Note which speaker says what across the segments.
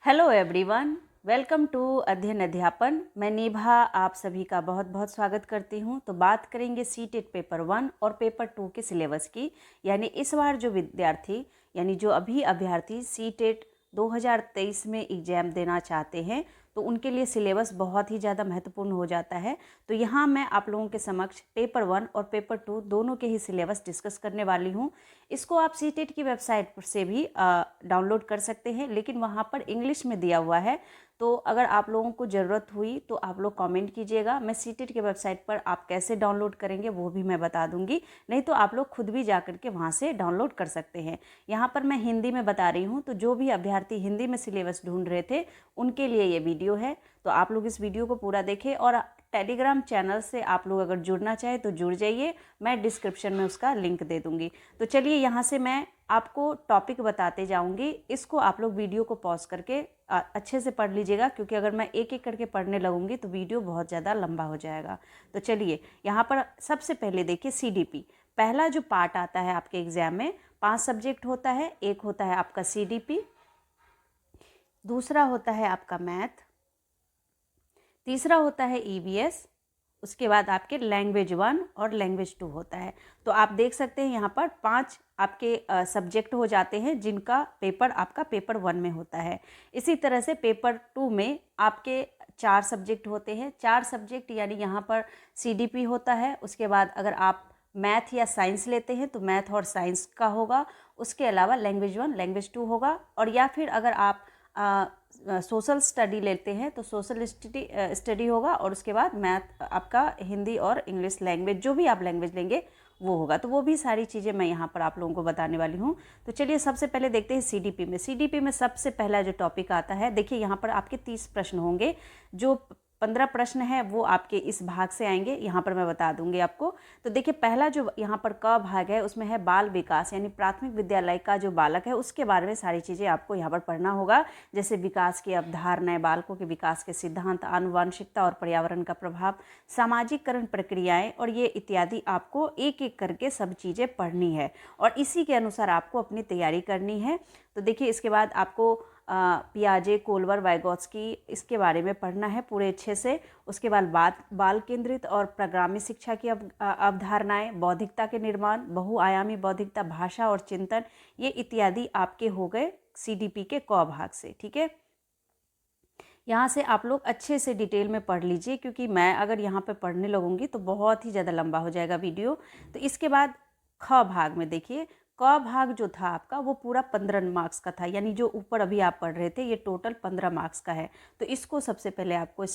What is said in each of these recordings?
Speaker 1: Hello everyone, welcome to अध्ययन अध्यापन। मैं निभा आप सभी का बहुत बहुत स्वागत करती हूं। तो बात करेंगे सीटेट पेपर 1 और पेपर 2 के सिलेबस की। यानी इस बार जो विद्यार्थी जो अभी अभ्यर्थी सीटेट 2023 में एग्जाम देना चाहते हैं तो उनके लिए सिलेबस बहुत ही ज़्यादा महत्वपूर्ण हो जाता है। तो यहाँ मैं आप लोगों के समक्ष पेपर 1 और पेपर 2 दोनों के ही सिलेबस डिस्कस करने वाली हूँ। इसको आप सीटेट की वेबसाइट से भी डाउनलोड कर सकते हैं, लेकिन वहाँ पर इंग्लिश में दिया हुआ है। तो अगर आप लोगों को ज़रूरत हुई तो आप लोग कमेंट कीजिएगा। मैं सीटेट के वेबसाइट पर आप कैसे डाउनलोड करेंगे वो भी मैं बता दूंगी, नहीं तो आप लोग खुद भी जा कर के वहाँ से डाउनलोड कर सकते हैं। यहाँ पर मैं हिंदी में बता रही हूँ, तो जो भी अभ्यर्थी हिंदी में सिलेबस ढूंढ रहे थे उनके लिए ये वीडियो है। तो आप लोग इस वीडियो को पूरा देखें और टेलीग्राम चैनल से आप लोग अगर जुड़ना चाहें तो जुड़ जाइए, मैं डिस्क्रिप्शन में उसका लिंक दे दूंगी। तो चलिए यहाँ से मैं आपको टॉपिक बताते जाऊंगी। इसको आप लोग वीडियो को पॉज करके अच्छे से पढ़ लीजिएगा, क्योंकि अगर मैं एक एक करके पढ़ने लगूंगी तो वीडियो बहुत ज़्यादा लंबा हो जाएगा। तो चलिए यहाँ पर सबसे पहले देखिए CDP। पहला जो पार्ट आता है आपके एग्जाम में 5 सब्जेक्ट होता है। एक होता है आपका CDP, दूसरा होता है आपका मैथ, तीसरा होता है EVS, उसके बाद आपके लैंग्वेज 1 और लैंग्वेज 2 होता है। तो आप देख सकते हैं यहाँ पर 5 आपके सब्जेक्ट हो जाते हैं जिनका पेपर आपका पेपर 1 में होता है। इसी तरह से पेपर 2 में आपके 4 सब्जेक्ट होते हैं। 4 सब्जेक्ट यानी यहाँ पर CDP होता है। उसके बाद अगर आप मैथ या साइंस लेते हैं तो मैथ और साइंस का होगा। उसके अलावा लैंग्वेज 1 लैंग्वेज 2 होगा। और या फिर अगर आप सोशल स्टडी लेते हैं तो सोशल स्टडी होगा। और उसके बाद मैथ आपका हिंदी और इंग्लिश लैंग्वेज, जो भी आप लैंग्वेज लेंगे वो होगा। तो वो भी सारी चीज़ें मैं यहाँ पर आप लोगों को बताने वाली हूँ। तो चलिए सबसे पहले देखते हैं CDP में सबसे पहला जो टॉपिक आता है, देखिए यहाँ पर आपके 30 प्रश्न होंगे। जो 15 प्रश्न है वो आपके इस भाग से आएंगे, यहाँ पर मैं बता दूंगी आपको। तो देखिए पहला जो यहाँ पर क भाग है उसमें है बाल विकास, यानी प्राथमिक विद्यालय का जो बालक है उसके बारे में सारी चीज़ें आपको यहाँ पर पढ़ना होगा। जैसे विकास की अवधारणाएं, बालकों के विकास के सिद्धांत, आनुवंशिकता और पर्यावरण का प्रभाव, सामाजिककरण प्रक्रियाएं और ये इत्यादि आपको एक एक करके सब चीज़ें पढ़नी है और इसी के अनुसार आपको अपनी तैयारी करनी है। तो देखिए इसके बाद आपको पियाजे, कोलवर, वाइगोत्स्की इसके बारे में पढ़ना है पूरे अच्छे से। उसके बाद बाल केंद्रित और प्रागैमिक शिक्षा की अवधारणाएं, बौद्धिकता के निर्माण, बहुआयामी बौद्धिकता, भाषा और चिंतन, ये इत्यादि आपके हो गए CDP के क भाग से। ठीक है, यहाँ से आप लोग अच्छे से डिटेल में पढ़ लीजिए, क्योंकि मैं अगर यहाँ पे पढ़ने लगूंगी तो बहुत ही ज़्यादा लंबा हो जाएगा वीडियो। तो इसके बाद ख भाग में देखिए, क भाग जो था आपका वो पूरा 15 मार्क्स का था, यानी जो ऊपर अभी आप पढ़ रहे थे ये टोटल 15 मार्क्स का है। तो इसको सबसे पहले आपको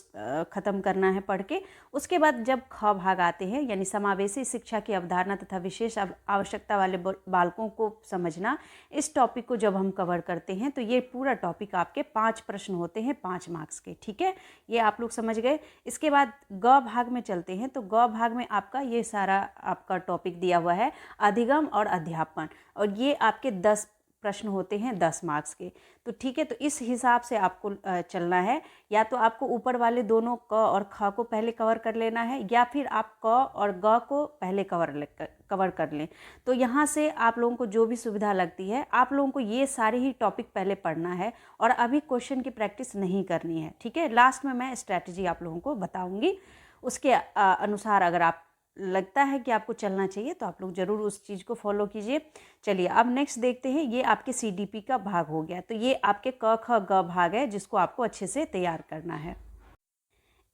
Speaker 1: ख़त्म करना है पढ़ के। उसके बाद जब ख भाग आते हैं, यानी समावेशी शिक्षा की अवधारणा तथा विशेष आवश्यकता वाले बालकों को समझना, इस टॉपिक को जब हम कवर करते हैं तो ये पूरा टॉपिक आपके 5 प्रश्न होते हैं 5 मार्क्स के। ठीक है, ये आप लोग समझ गए। इसके बाद ग भाग में चलते हैं। तो ग भाग में आपका ये सारा आपका टॉपिक दिया हुआ है, अधिगम और अध्यापन, और ये आपके 10 प्रश्न होते हैं 10 मार्क्स के। तो ठीक है, तो इस हिसाब से आपको चलना है। या तो आपको ऊपर वाले दोनों क और ख को पहले कवर कर लेना है, या फिर आप क और ग को पहले कवर कर लें। तो यहाँ से आप लोगों को जो भी सुविधा लगती है, आप लोगों को ये सारे ही टॉपिक पहले पढ़ना है और अभी क्वेश्चन की प्रैक्टिस नहीं करनी है। ठीक है, लास्ट में मैं स्ट्रैटेजी आप लोगों को बताऊँगी, उसके अनुसार अगर आप लगता है कि आपको चलना चाहिए तो आप लोग ज़रूर उस चीज़ को फॉलो कीजिए। चलिए अब नेक्स्ट देखते हैं। ये आपके CDP का भाग हो गया। तो ये आपके क ख ग भाग है जिसको आपको अच्छे से तैयार करना है।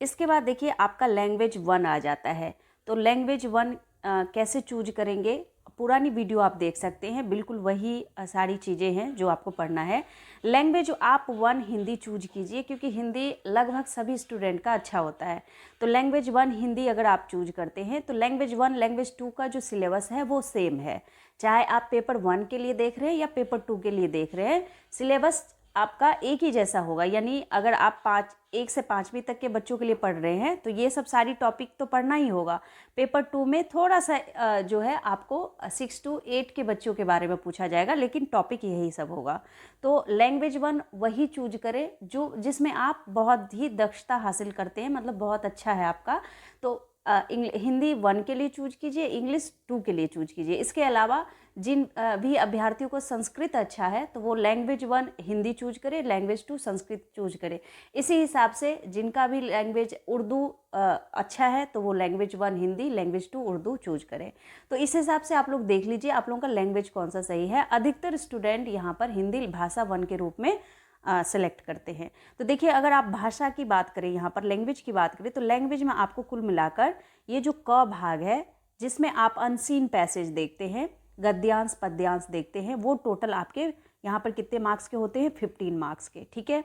Speaker 1: इसके बाद देखिए आपका लैंग्वेज 1 आ जाता है। तो लैंग्वेज 1 कैसे चूज करेंगे, पुरानी वीडियो आप देख सकते हैं, बिल्कुल वही सारी चीज़ें हैं जो आपको पढ़ना है। लैंग्वेज आप 1 हिंदी चूज कीजिए, क्योंकि हिंदी लगभग सभी स्टूडेंट का अच्छा होता है। तो लैंग्वेज 1 हिंदी अगर आप चूज करते हैं तो लैंग्वेज 1 लैंग्वेज 2 का जो सिलेबस है वो सेम है, चाहे आप पेपर 1 के लिए देख रहे हैं या पेपर 2 के लिए देख रहे हैं, सिलेबस आपका एक ही जैसा होगा। यानी अगर आप 1 से 5वीं तक के बच्चों के लिए पढ़ रहे हैं तो ये सब सारी टॉपिक तो पढ़ना ही होगा। पेपर 2 में थोड़ा सा जो है आपको 6 to 8 के बच्चों के बारे में पूछा जाएगा, लेकिन टॉपिक यही सब होगा। तो लैंग्वेज 1 वही चूज करें जो जिसमें आप बहुत ही दक्षता हासिल करते हैं, मतलब बहुत अच्छा है आपका। तो हिंदी 1 के लिए चूज कीजिए, इंग्लिश 2 के लिए चूज कीजिए। इसके अलावा जिन भी अभ्यर्थियों को संस्कृत अच्छा है तो वो लैंग्वेज 1 हिंदी चूज करे, लैंग्वेज 2 संस्कृत चूज करे। इसी हिसाब से जिनका भी लैंग्वेज उर्दू अच्छा है तो वो language 1 Hindi, language 2 Urdu choose करें। तो इस हिसाब से आप लोग देख लीजिए आप लोगों का लैंग्वेज कौन सा सही है। अधिकतर स्टूडेंट यहाँ पर हिंदी भाषा 1 के रूप में सेलेक्ट करते हैं। तो देखिए अगर आप भाषा की बात करें, यहाँ पर लैंग्वेज की बात करें, तो लैंग्वेज में आपको कुल मिलाकर ये जो क भाग है जिसमें आप अनसीन पैसेज देखते हैं, गद्यांश पद्यांश देखते हैं, वो टोटल आपके यहाँ पर कितने मार्क्स के होते हैं, 15 मार्क्स के। ठीक है,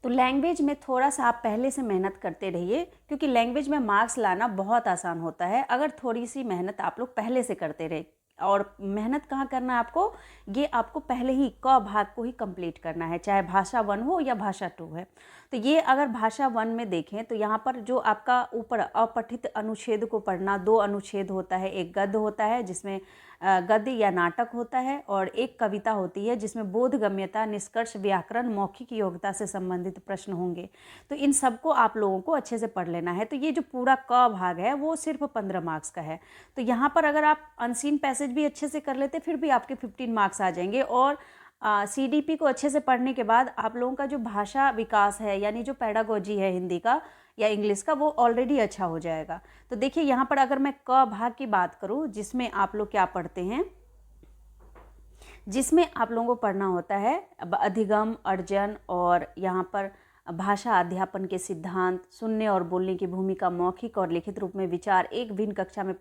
Speaker 1: तो लैंग्वेज में थोड़ा सा आप पहले से मेहनत करते रहिए, क्योंकि लैंग्वेज में मार्क्स लाना बहुत आसान होता है अगर थोड़ी सी मेहनत आप लोग पहले से करते रहे। और मेहनत कहाँ करना है आपको, ये आपको पहले ही क भाग को ही कंप्लीट करना है, चाहे भाषा 1 हो या भाषा 2 है। तो ये अगर भाषा 1 में देखें तो यहाँ पर जो आपका ऊपर अपठित अनुच्छेद को पढ़ना, 2 अनुच्छेद होता है, एक गद्य होता है जिसमें गद्य या नाटक होता है, और एक कविता होती है जिसमें बोधगम्यता, निष्कर्ष, व्याकरण, मौखिक योग्यता से संबंधित प्रश्न होंगे। तो इन सबको आप लोगों को अच्छे से पढ़ लेना है। तो ये जो पूरा क भाग है वो सिर्फ 15 मार्क्स का है। तो यहाँ पर अगर आप अनसीन पैसेज भी अच्छे से कर लेते फिर भी आपके 15 मार्क्स आ जाएंगे। और CDP को अच्छे से पढ़ने के बाद आप लोगों का जो भाषा विकास है, यानी जो पेडागोजी है हिंदी का या इंग्लिश का, वो ऑलरेडी अच्छा हो जाएगा। तो देखिए यहाँ पर अगर मैं क भाग की बात करूँ, जिसमें आप लोग क्या पढ़ते हैं, जिसमें आप लोगों को पढ़ना होता है अधिगम, अर्जन, और यहाँ पर भाषा अध्यापन के सिद्धांत, सुनने और बोलने की भूमिका, मौखिक और लिखित रूप में विचार, एक भिन्न कक्षा में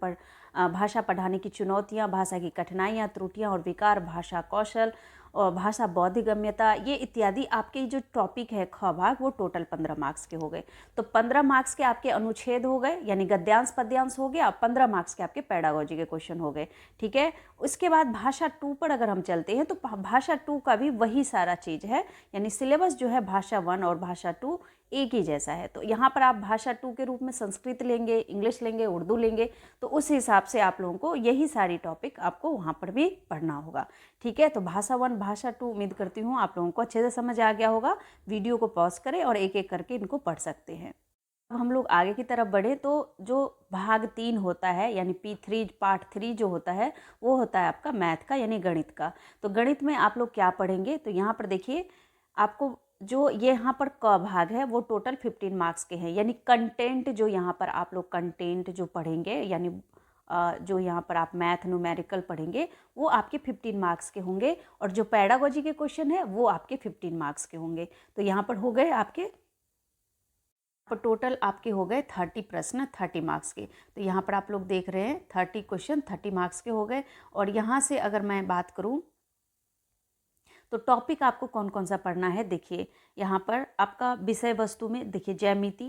Speaker 1: भाषा पढ़ाने की चुनौतियाँ, भाषा की कठिनाइयाँ, त्रुटियाँ और विकार, भाषा कौशल और भाषा बौद्धिगम्यता, ये इत्यादि आपके जो टॉपिक है ख भाग, वो टोटल 15 मार्क्स के हो गए। तो 15 मार्क्स के आपके अनुच्छेद हो गए, यानी गद्यांश पद्यांश हो गया, 15 मार्क्स के आपके पेडागोजी के क्वेश्चन हो गए। ठीक है, उसके बाद भाषा 2 पर अगर हम चलते हैं तो भाषा 2 का भी वही सारा चीज़ है, यानी सिलेबस जो है भाषा 1 और भाषा 2 एक ही जैसा है। तो यहाँ पर आप भाषा 2 के रूप में संस्कृत लेंगे, इंग्लिश लेंगे, उर्दू लेंगे, तो उस हिसाब से आप लोगों को यही सारी टॉपिक आपको वहाँ पर भी पढ़ना होगा। ठीक है, तो भाषा 1 भाषा 2 उम्मीद करती हूँ आप लोगों को अच्छे से समझ आ गया होगा। वीडियो को पॉज करें और एक एक करके इनको पढ़ सकते हैं। अब हम लोग आगे की तरफ बढ़े तो जो भाग 3 होता है, यानी P3 पार्ट 3 जो होता है, वो होता है आपका मैथ का, यानी गणित का। तो गणित में आप लोग क्या पढ़ेंगे, तो यहाँ पर देखिए आपको जो ये यहाँ पर क भाग है वो टोटल 15 मार्क्स के हैं, यानी कंटेंट जो यहाँ पर आप लोग कंटेंट जो पढ़ेंगे, यानी जो यहाँ पर आप मैथ न्यूमेरिकल पढ़ेंगे वो आपके 15 मार्क्स के होंगे, और जो पेडागोजी के क्वेश्चन है वो आपके 15 मार्क्स के होंगे। तो यहाँ पर हो गए आपके टोटल आपके हो गए 30 प्रश्न 30 मार्क्स के। तो यहाँ पर आप लोग देख रहे हैं 30 क्वेश्चन 30 मार्क्स के हो गए। और यहाँ से अगर मैं बात करूँ तो टॉपिक आपको कौन कौन सा पढ़ना है, देखिए यहाँ पर आपका विषय वस्तु में देखिए ज्यामिति,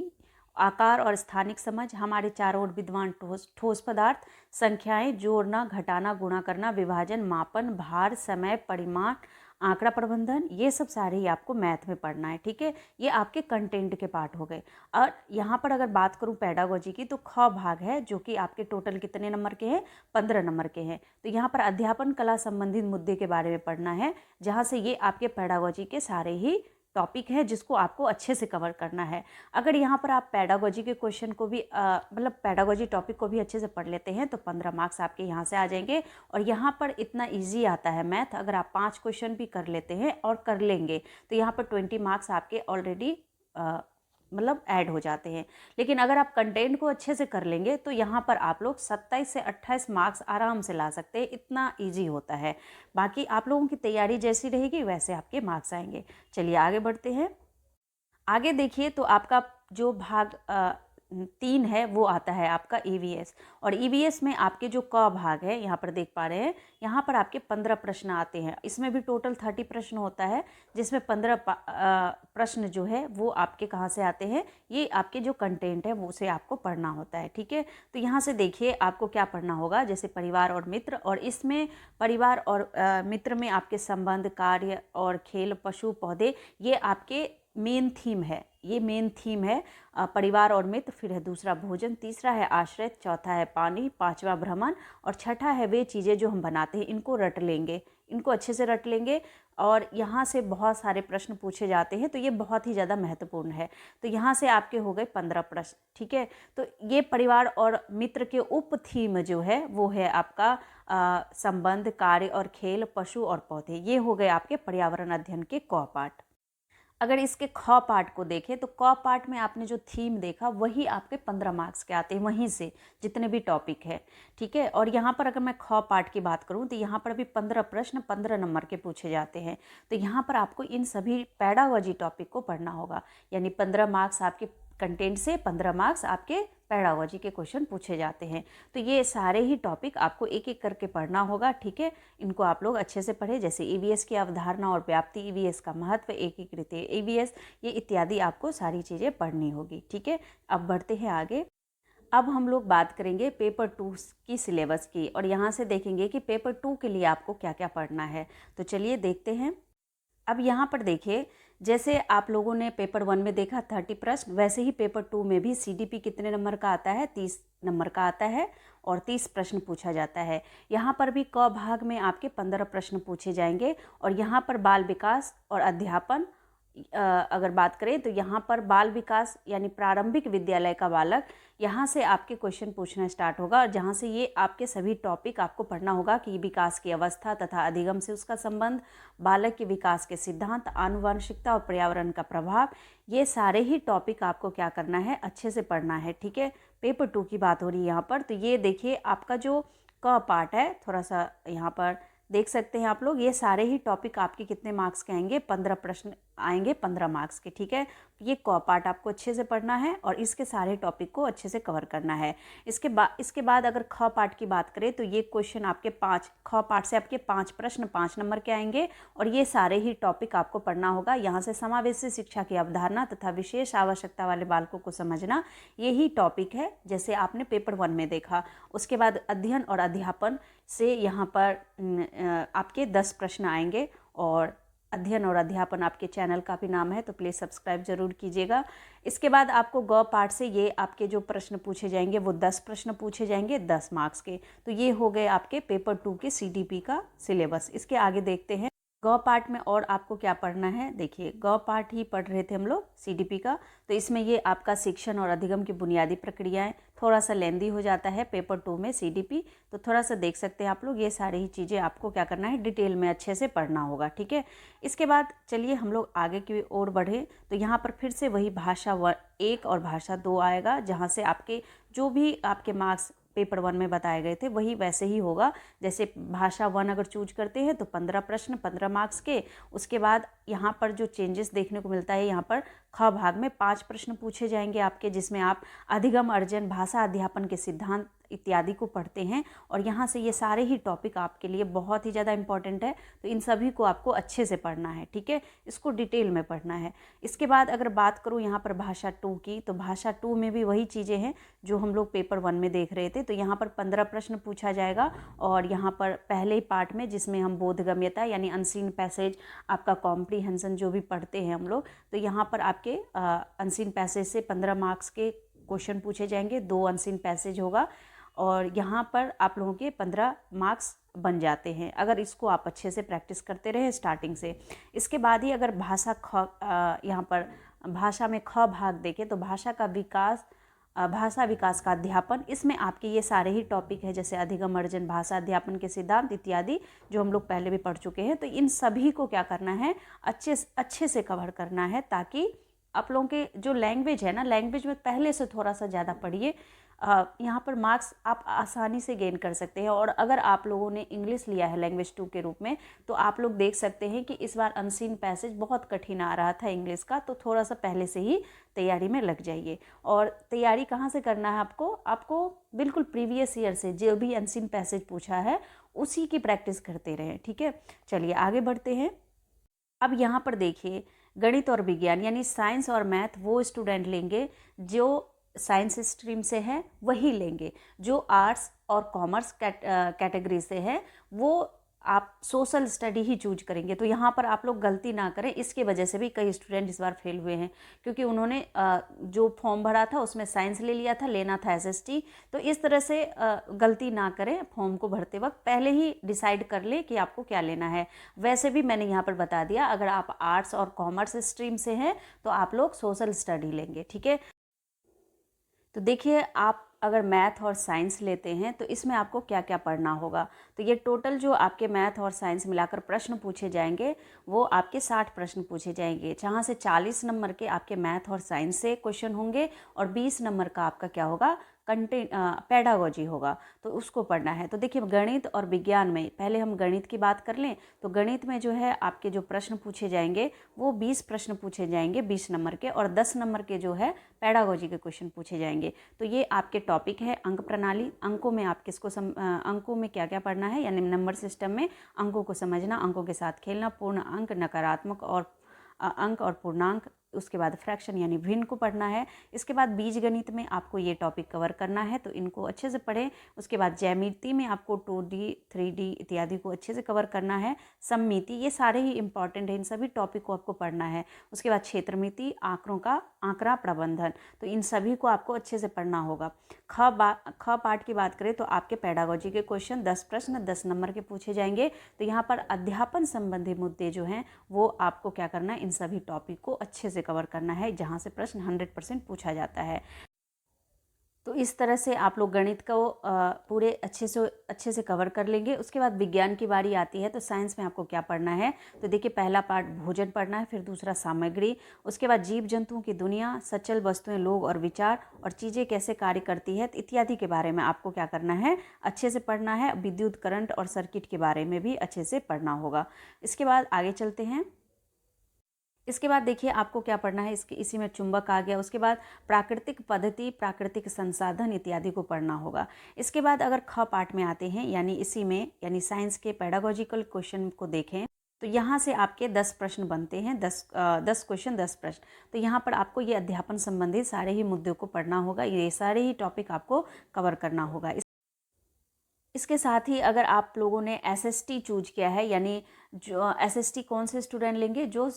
Speaker 1: आकार और स्थानिक समझ, हमारे चारों ओर विद्यमान ठोस पदार्थ, संख्याएं, जोड़ना, घटाना, गुणा करना, विभाजन, मापन, भार, समय, परिमाण, आंकड़ा प्रबंधन, ये सब सारे ही आपको मैथ में पढ़ना है। ठीक है, ये आपके कंटेंट के पार्ट हो गए। और यहाँ पर अगर बात करूँ पेडागोजी की, तो ख भाग है जो कि आपके टोटल कितने नंबर के हैं, 15 नंबर के हैं। तो यहाँ पर अध्यापन कला संबंधित मुद्दे के बारे में पढ़ना है, जहाँ से ये आपके पेडागोजी के सारे ही टॉपिक है जिसको आपको अच्छे से कवर करना है। अगर यहाँ पर आप पेडागोजी के क्वेश्चन को भी मतलब पेडागोजी टॉपिक को भी अच्छे से पढ़ लेते हैं तो 15 मार्क्स आपके यहाँ से आ जाएंगे। और यहाँ पर इतना इजी आता है मैथ, अगर आप 5 क्वेश्चन भी कर लेते हैं और कर लेंगे तो यहाँ पर 20 मार्क्स आपके ऑलरेडी मतलब ऐड हो जाते हैं। लेकिन अगर आप कंटेंट को अच्छे से कर लेंगे तो यहाँ पर आप लोग 27 से 28 मार्क्स आराम से ला सकते हैं, इतना इजी होता है। बाकी आप लोगों की तैयारी जैसी रहेगी वैसे आपके मार्क्स आएंगे। चलिए आगे बढ़ते हैं। आगे देखिए तो आपका जो भाग 3 है वो आता है आपका EVS। और EVS में आपके जो क भाग है यहाँ पर देख पा रहे हैं, यहाँ पर आपके 15 प्रश्न आते हैं। इसमें भी टोटल 30 प्रश्न होता है, जिसमें 15 प्रश्न जो है वो आपके कहाँ से आते हैं, ये आपके जो कंटेंट है वो उसे आपको पढ़ना होता है। ठीक है, तो यहाँ से देखिए आपको क्या पढ़ना होगा, जैसे परिवार और मित्र, और इसमें परिवार और मित्र में आपके संबंध, कार्य और खेल, पशु, पौधे, ये आपके मेन थीम है, ये मेन थीम है परिवार और मित्र। फिर है दूसरा भोजन, तीसरा है आश्रय, चौथा है पानी, पांचवा भ्रमण, और छठा है वे चीज़ें जो हम बनाते हैं। इनको रट लेंगे, इनको अच्छे से रट लेंगे। और यहाँ से बहुत सारे प्रश्न पूछे जाते हैं, तो ये बहुत ही ज़्यादा महत्वपूर्ण है। तो यहाँ से आपके हो गए 15 प्रश्न। ठीक है, तो ये परिवार और मित्र के उप थीम जो है वो है आपका संबंध, कार्य और खेल, पशु और पौधे। ये हो गए आपके पर्यावरण अध्ययन के क पार्ट। अगर इसके ख पार्ट को देखें तो क पार्ट में आपने जो थीम देखा वही आपके 15 मार्क्स के आते हैं, वहीं से जितने भी टॉपिक है, ठीक है। और यहाँ पर अगर मैं ख पार्ट की बात करूँ तो यहाँ पर अभी 15 प्रश्न 15 नंबर के पूछे जाते हैं। तो यहाँ पर आपको इन सभी पैडागॉजी टॉपिक को पढ़ना होगा, यानी 15 मार्क्स आपके कंटेंट से 15 मार्क्स आपके पैडागॉजी के क्वेश्चन पूछे जाते हैं। तो ये सारे ही टॉपिक आपको एक एक करके पढ़ना होगा, ठीक है। इनको आप लोग अच्छे से पढ़ें, जैसे ईवीएस की अवधारणा और व्याप्ति, ईवीएस का महत्व, एकीकृत ईवीएस, ये इत्यादि आपको सारी चीज़ें पढ़नी होगी, ठीक है। अब बढ़ते हैं आगे। अब हम लोग बात करेंगे पेपर 2 की सिलेबस की, और यहाँ से देखेंगे कि पेपर 2 के लिए आपको क्या क्या पढ़ना है। तो चलिए देखते हैं। अब यहाँ पर देखिए, जैसे आप लोगों ने पेपर 1 में देखा 30 प्रश्न, वैसे ही पेपर 2 में भी सीडीपी कितने नंबर का आता है, 30 नंबर का आता है और 30 प्रश्न पूछा जाता है। यहाँ पर भी क भाग में आपके 15 प्रश्न पूछे जाएंगे। और यहाँ पर बाल विकास और अध्यापन अगर बात करें तो यहाँ पर बाल विकास यानी प्रारंभिक विद्यालय का बालक, यहाँ से आपके क्वेश्चन पूछना स्टार्ट होगा, और जहाँ से ये आपके सभी टॉपिक आपको पढ़ना होगा कि विकास की अवस्था तथा अधिगम से उसका संबंध, बालक के विकास के सिद्धांत, आनुवंशिकता और पर्यावरण का प्रभाव, ये सारे ही टॉपिक आपको क्या करना है, अच्छे से पढ़ना है, ठीक है। पेपर 2 की बात हो रही है यहाँ पर। तो ये देखिए आपका जो क पार्ट है, थोड़ा सा यहाँ पर देख सकते हैं आप लोग, ये सारे ही टॉपिक आपके कितने मार्क्स के आएंगे, 15 प्रश्न आएंगे 15 मार्क्स के, ठीक है। ये क पार्ट आपको अच्छे से पढ़ना है और इसके सारे टॉपिक को अच्छे से कवर करना है। इसके बाद अगर ख पार्ट की बात करें तो ये क्वेश्चन आपके 5 ख पार्ट से आपके 5 प्रश्न 5 नंबर के आएंगे, और ये सारे ही टॉपिक आपको पढ़ना होगा। यहाँ से समावेशी शिक्षा की अवधारणा तथा विशेष आवश्यकता वाले बालकों को समझना, यही टॉपिक है जैसे आपने पेपर 1 में देखा। उसके बाद अध्ययन और अध्यापन से यहाँ पर आपके 10 प्रश्न आएंगे, और अध्ययन और अध्यापन आपके चैनल का भी नाम है, तो प्लीज़ सब्सक्राइब जरूर कीजिएगा। इसके बाद आपको ग पार्ट से ये आपके जो प्रश्न पूछे जाएंगे वो 10 प्रश्न पूछे जाएंगे 10 मार्क्स के। तो ये हो गए आपके पेपर 2 के सीडीपी का सिलेबस। इसके आगे देखते हैं ग पार्ट में और आपको क्या पढ़ना है। देखिए ग पार्ट ही पढ़ रहे थे हम लोग सीडीपी का, तो इसमें ये आपका शिक्षण और अधिगम की बुनियादी प्रक्रियाएं, थोड़ा सा लेंदी हो जाता है पेपर 2 में सीडीपी, तो थोड़ा सा देख सकते हैं आप लोग। ये सारी ही चीज़ें आपको क्या करना है, डिटेल में अच्छे से पढ़ना होगा, ठीक है। इसके बाद चलिए हम लोग आगे की ओर बढ़े। तो यहाँ पर फिर से वही भाषा 1 और भाषा 2 आएगा, जहाँ से आपके जो भी आपके मार्क्स पेपर 1 में बताए गए थे वही वैसे ही होगा। जैसे भाषा 1 अगर चूज करते हैं तो 15 प्रश्न 15 मार्क्स के। उसके बाद यहाँ पर जो चेंजेस देखने को मिलता है, यहाँ पर ख भाग में 5 प्रश्न पूछे जाएंगे आपके, जिसमें आप अधिगम, अर्जन, भाषा अध्यापन के सिद्धांत इत्यादि को पढ़ते हैं। और यहाँ से ये सारे ही टॉपिक आपके लिए बहुत ही ज़्यादा इंपॉर्टेंट है, तो इन सभी को आपको अच्छे से पढ़ना है, ठीक है। इसको डिटेल में पढ़ना है। इसके बाद अगर बात करूँ यहाँ पर भाषा 2 की, तो भाषा 2 में भी वही चीज़ें हैं जो हम लोग पेपर 1 में देख रहे थे। तो यहाँ पर 15 प्रश्न पूछा जाएगा, और यहाँ पर पहले ही पार्ट में जिसमें हम बोधगम्यता यानी अनसीन पैसेज, आपका कॉम्प्रीहेंशन जो भी पढ़ते हैं हम लोग, तो यहाँ पर आपके अनसीन पैसेज से 15 मार्क्स के क्वेश्चन पूछे जाएंगे, 2 अनसीन पैसेज होगा, और यहाँ पर आप लोगों के 15 मार्क्स बन जाते हैं अगर इसको आप अच्छे से प्रैक्टिस करते रहे स्टार्टिंग से। इसके बाद ही अगर यहाँ पर भाषा में ख भाग देखें तो भाषा विकास का अध्यापन, इसमें आपके ये सारे ही टॉपिक है, जैसे अधिगम, अर्जन, भाषा अध्यापन के सिद्धांत इत्यादि जो हम लोग पहले भी पढ़ चुके हैं। तो इन सभी को क्या करना है, अच्छे से कवर करना है, ताकि आप लोगों के जो लैंग्वेज है ना, लैंग्वेज में पहले से थोड़ा सा ज़्यादा पढ़िए। यहाँ पर मार्क्स आप आसानी से गेन कर सकते हैं। और अगर आप लोगों ने इंग्लिश लिया है लैंग्वेज 2 के रूप में, तो आप लोग देख सकते हैं कि इस बार अनसीन पैसेज बहुत कठिन आ रहा था इंग्लिश का, तो थोड़ा सा पहले से ही तैयारी में लग जाइए। और तैयारी कहाँ से करना है आपको बिल्कुल प्रीवियस ईयर से जो भी अनसीन पैसेज पूछा है उसी की प्रैक्टिस करते रहें, ठीक है। चलिए आगे बढ़ते हैं। अब यहाँ पर देखिए गणित और विज्ञान यानी साइंस और मैथ वो स्टूडेंट लेंगे जो साइंस स्ट्रीम से है, वही लेंगे। जो आर्ट्स और कॉमर्स कैटेगरी से है वो आप सोशल स्टडी ही चूज करेंगे। तो यहाँ पर आप लोग गलती ना करें, इसके वजह से भी कई स्टूडेंट इस बार फेल हुए हैं, क्योंकि उन्होंने जो फॉर्म भरा था उसमें साइंस ले लिया था, लेना था एसएसटी। तो इस तरह से गलती ना करें, फॉर्म को भरते वक्त पहले ही डिसाइड कर ले कि आपको क्या लेना है। वैसे भी मैंने यहाँ पर बता दिया, अगर आप आर्ट्स और कॉमर्स स्ट्रीम से हैं तो आप लोग सोशल स्टडी लेंगे, ठीक है। तो देखिए, आप अगर मैथ और साइंस लेते हैं तो इसमें आपको क्या क्या पढ़ना होगा। तो ये टोटल जो आपके मैथ और साइंस मिलाकर प्रश्न पूछे जाएंगे वो आपके 60 प्रश्न पूछे जाएंगे, जहाँ से 40 नंबर के आपके मैथ और साइंस से क्वेश्चन होंगे और 20 नंबर का आपका क्या होगा, कंटेंट पेडागोजी होगा, तो उसको पढ़ना है। तो देखिए, गणित और विज्ञान में पहले हम गणित की बात कर लें तो गणित में जो है आपके जो प्रश्न पूछे जाएंगे वो 20 प्रश्न पूछे जाएंगे 20 नंबर के, और 10 नंबर के जो है पेडागोजी के क्वेश्चन पूछे जाएंगे। तो ये आपके टॉपिक है अंक प्रणाली। अंकों में आप किसको अंकों में क्या क्या पढ़ना है, यानी नंबर सिस्टम में अंकों को समझना, अंकों के साथ खेलना, पूर्ण अंक, नकारात्मक और अंक और पूर्णांक, उसके बाद फ्रैक्शन यानी भिन्न को पढ़ना है। इसके बाद बीज गणित में आपको ये टॉपिक कवर करना है, तो इनको अच्छे से पढ़ें। उसके बाद ज्यामिति में आपको 2D 3D इत्यादि को अच्छे से कवर करना है। सममिति, ये सारे ही इंपॉर्टेंट है, इन सभी टॉपिक को आपको पढ़ना है। उसके बाद क्षेत्रमिति, आंकड़ों का आंकड़ा प्रबंधन, तो इन सभी को आपको अच्छे से पढ़ना होगा। ख पार्ट की बात करें तो आपके पेडागोजी के क्वेश्चन 10 प्रश्न 10 नंबर के पूछे जाएंगे। तो यहाँ पर अध्यापन संबंधी मुद्दे जो हैं वो आपको क्या करना है, इन सभी टॉपिक को अच्छे से कवर करना है, जहाँ से प्रश्न 100% पूछा जाता है। तो इस तरह से आप लोग गणित को पूरे अच्छे से कवर कर लेंगे। उसके बाद विज्ञान की बारी आती है, तो साइंस में आपको क्या पढ़ना है। तो देखिए, पहला पार्ट भोजन पढ़ना है, फिर दूसरा सामग्री, उसके बाद जीव जंतुओं की दुनिया, सचल वस्तुएं, लोग और विचार, और चीज़ें कैसे कार्य करती है इत्यादि के बारे में आपको क्या करना है, अच्छे से पढ़ना है। विद्युत करंट और सर्किट के बारे में भी अच्छे से पढ़ना होगा। इसके बाद आगे चलते हैं। इसके बाद देखिए, आपको क्या पढ़ना है, इसी में चुंबक आ गया। उसके बाद प्राकृतिक पद्धति, प्राकृतिक संसाधन इत्यादि को पढ़ना होगा। इसके बाद अगर ख पार्ट में आते हैं, यानी इसी में यानी साइंस के पेडागोजिकल क्वेश्चन को देखें, तो यहाँ से आपके 10 प्रश्न बनते हैं, 10 क्वेश्चन 10 प्रश्न। तो यहाँ पर आपको ये अध्यापन संबंधी सारे ही मुद्दों को पढ़ना होगा, ये सारे ही टॉपिक आपको कवर करना होगा। इसके साथ ही अगर आप लोगों ने एसएसटी चूज किया है, यानी जो एसएसटी कौन से स्टूडेंट लेंगे, जो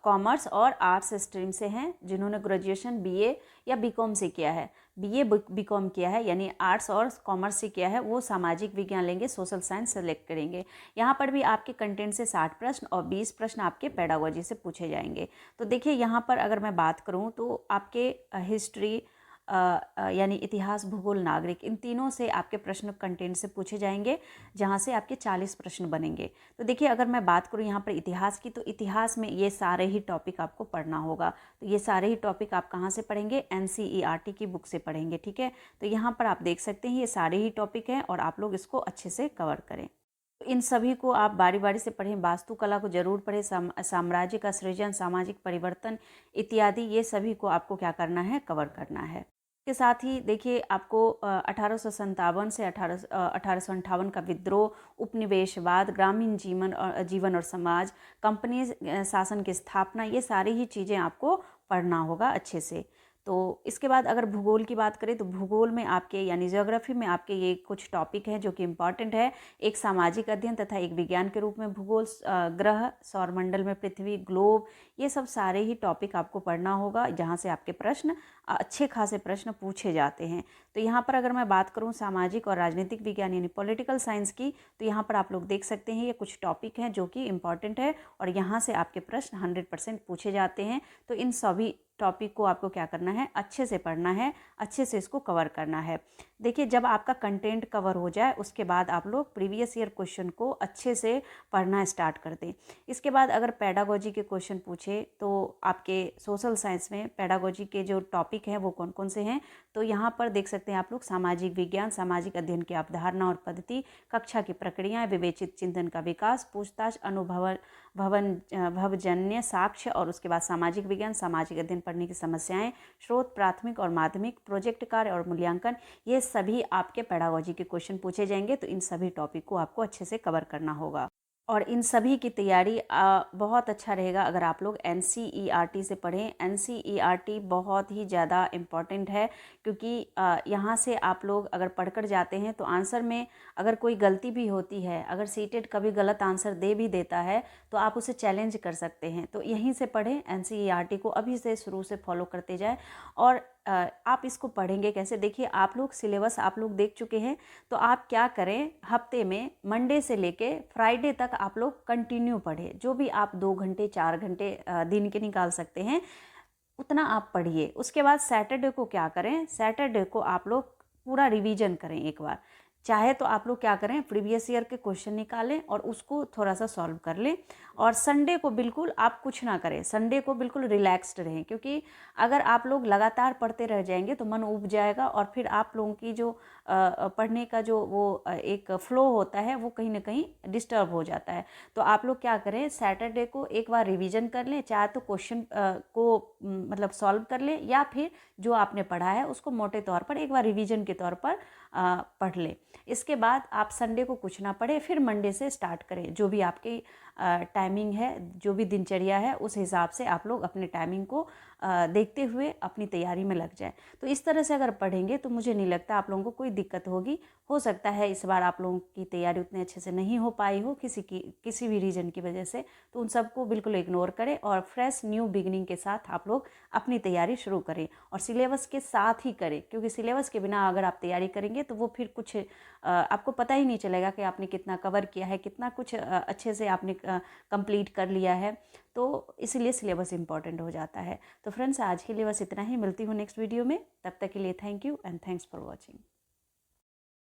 Speaker 1: कॉमर्स और आर्ट्स स्ट्रीम से हैं, जिन्होंने ग्रेजुएशन बीए या बीकॉम से किया है, बीए बीकॉम किया है, यानी आर्ट्स और कॉमर्स से किया है, वो सामाजिक विज्ञान लेंगे, सोशल साइंस सेलेक्ट करेंगे। यहाँ पर भी आपके कंटेंट से 60 प्रश्न और 20 प्रश्न आपके पेडागोजी से पूछे जाएंगे। तो देखिए, यहाँ पर अगर मैं बात करूँ तो आपके हिस्ट्री यानी इतिहास, भूगोल, नागरिक, इन तीनों से आपके प्रश्न कंटेंट से पूछे जाएंगे, जहाँ से आपके 40 प्रश्न बनेंगे। तो देखिए, अगर मैं बात करूँ यहाँ पर इतिहास की, तो इतिहास में ये सारे ही टॉपिक आपको पढ़ना होगा। तो ये सारे ही टॉपिक आप कहाँ से पढ़ेंगे, NCERT की बुक से पढ़ेंगे, ठीक है। तो यहाँ पर आप देख सकते हैं ये सारे ही टॉपिक हैं और आप लोग इसको अच्छे से कवर करें। इन सभी को आप बारी बारी से पढ़ें। वास्तुकला को जरूर पढ़ें, साम्राज्य का सृजन, सामाजिक परिवर्तन इत्यादि, ये सभी को आपको क्या करना है, कवर करना है। के साथ ही देखिए, आपको 1857 से 1858 का विद्रोह, उपनिवेशवाद, ग्रामीण जीवन और समाज, कंपनी शासन की स्थापना, ये सारी ही चीज़ें आपको पढ़ना होगा अच्छे से। तो इसके बाद अगर भूगोल की बात करें तो भूगोल में आपके यानी ज्योग्राफी में आपके ये कुछ टॉपिक हैं जो कि इम्पॉर्टेंट है। एक सामाजिक अध्ययन तथा एक विज्ञान के रूप में भूगोल, ग्रह, सौरमंडल में पृथ्वी, ग्लोब, ये सब सारे ही टॉपिक आपको पढ़ना होगा, जहाँ से आपके प्रश्न अच्छे खासे प्रश्न पूछे जाते हैं। तो यहाँ पर अगर मैं बात करूँ सामाजिक और राजनीतिक विज्ञान यानी पॉलिटिकल साइंस की, तो यहाँ पर आप लोग देख सकते हैं ये कुछ टॉपिक हैं जो कि इम्पॉर्टेंट है और यहाँ से आपके प्रश्न 100% पूछे जाते हैं। तो इन सभी टॉपिक को आपको क्या करना है, अच्छे से पढ़ना है, अच्छे से इसको कवर करना है। देखिए, जब आपका कंटेंट कवर हो जाए उसके बाद आप लोग प्रीवियस ईयर क्वेश्चन को अच्छे से पढ़ना स्टार्ट कर दें। इसके बाद अगर पेडागोजी के क्वेश्चन पूछे तो आपके सोशल साइंस में पेडागोजी के जो टॉपिक हैं वो कौन कौन से हैं, तो यहाँ पर देख सकते हैं आप लोग सामाजिक विज्ञान, सामाजिक अध्ययन की अवधारणा और पद्धति, कक्षा की प्रक्रियाएं, विवेचित चिंतन का विकास, पूछताछ, भवजन्य साक्ष्य, और उसके बाद सामाजिक विज्ञान, सामाजिक अध्ययन पढ़ने की समस्याएं, स्रोत, प्राथमिक और माध्यमिक, प्रोजेक्ट कार्य और मूल्यांकन, ये सभी आपके पेडागोजी के क्वेश्चन पूछे जाएंगे। तो इन सभी टॉपिक को आपको अच्छे से कवर करना होगा और इन सभी की तैयारी बहुत अच्छा रहेगा अगर आप लोग NCERT से पढ़ें। NCERT बहुत ही ज़्यादा इम्पॉर्टेंट है, क्योंकि यहाँ से आप लोग अगर पढ़कर जाते हैं तो आंसर में अगर कोई गलती भी होती है, अगर सीटेट कभी गलत आंसर दे भी देता है तो आप उसे चैलेंज कर सकते हैं। तो यहीं से पढ़ें, NCERT को अभी से शुरू से फॉलो करते जाए। और आप इसको पढ़ेंगे कैसे, देखिए, आप लोग सिलेबस आप लोग देख चुके हैं, तो आप क्या करें, हफ्ते में मंडे से लेके फ्राइडे तक आप लोग कंटिन्यू पढ़ें। जो भी आप 2 घंटे 4 घंटे दिन के निकाल सकते हैं, उतना आप पढ़िए। उसके बाद सैटरडे को क्या करें, सैटरडे को आप लोग पूरा रिवीजन करें एक बार। चाहे तो आप लोग क्या करें, प्रीवियस ईयर के क्वेश्चन निकालें और उसको थोड़ा सा सॉल्व कर लें। और संडे को बिल्कुल आप कुछ ना करें, संडे को बिल्कुल रिलैक्स्ड रहें, क्योंकि अगर आप लोग लगातार पढ़ते रह जाएंगे तो मन ऊब जाएगा और फिर आप लोगों की जो पढ़ने का जो वो एक फ्लो होता है वो कहीं ना कहीं डिस्टर्ब हो जाता है। तो आप लोग क्या करें, सैटरडे को एक बार रिवीजन कर लें, चाहे तो क्वेश्चन को मतलब सॉल्व कर लें, या फिर जो आपने पढ़ा है उसको मोटे तौर पर एक बार रिवीजन के तौर पर पढ़ लें। इसके बाद आप संडे को कुछ ना पढ़े, फिर मंडे से स्टार्ट करें। जो भी आपकी टाइमिंग है, जो भी दिनचर्या है, उस हिसाब से आप लोग अपने टाइमिंग को देखते हुए अपनी तैयारी में लग जाएं। तो इस तरह से अगर पढ़ेंगे तो मुझे नहीं लगता आप लोगों को कोई दिक्कत होगी। हो सकता है इस बार आप लोगों की तैयारी उतने अच्छे से नहीं हो पाई हो किसी भी रीज़न की वजह से, तो उन सबको बिल्कुल इग्नोर करें और फ्रेश न्यू बिगिनिंग के साथ आप लोग अपनी तैयारी शुरू करें और सिलेबस के साथ ही करें, क्योंकि सिलेबस के बिना अगर आप तैयारी करेंगे तो वो फिर कुछ आपको पता ही नहीं चलेगा कि आपने कितना कवर किया है, कितना कुछ अच्छे से आपने कंप्लीट कर लिया है। तो इसलिए सिलेबस इंपॉर्टेंट हो जाता है। तो फ्रेंड्स, आज के लिए बस इतना ही। मिलती हूँ नेक्स्ट वीडियो में। तब तक के लिए thank you and thanks for watching.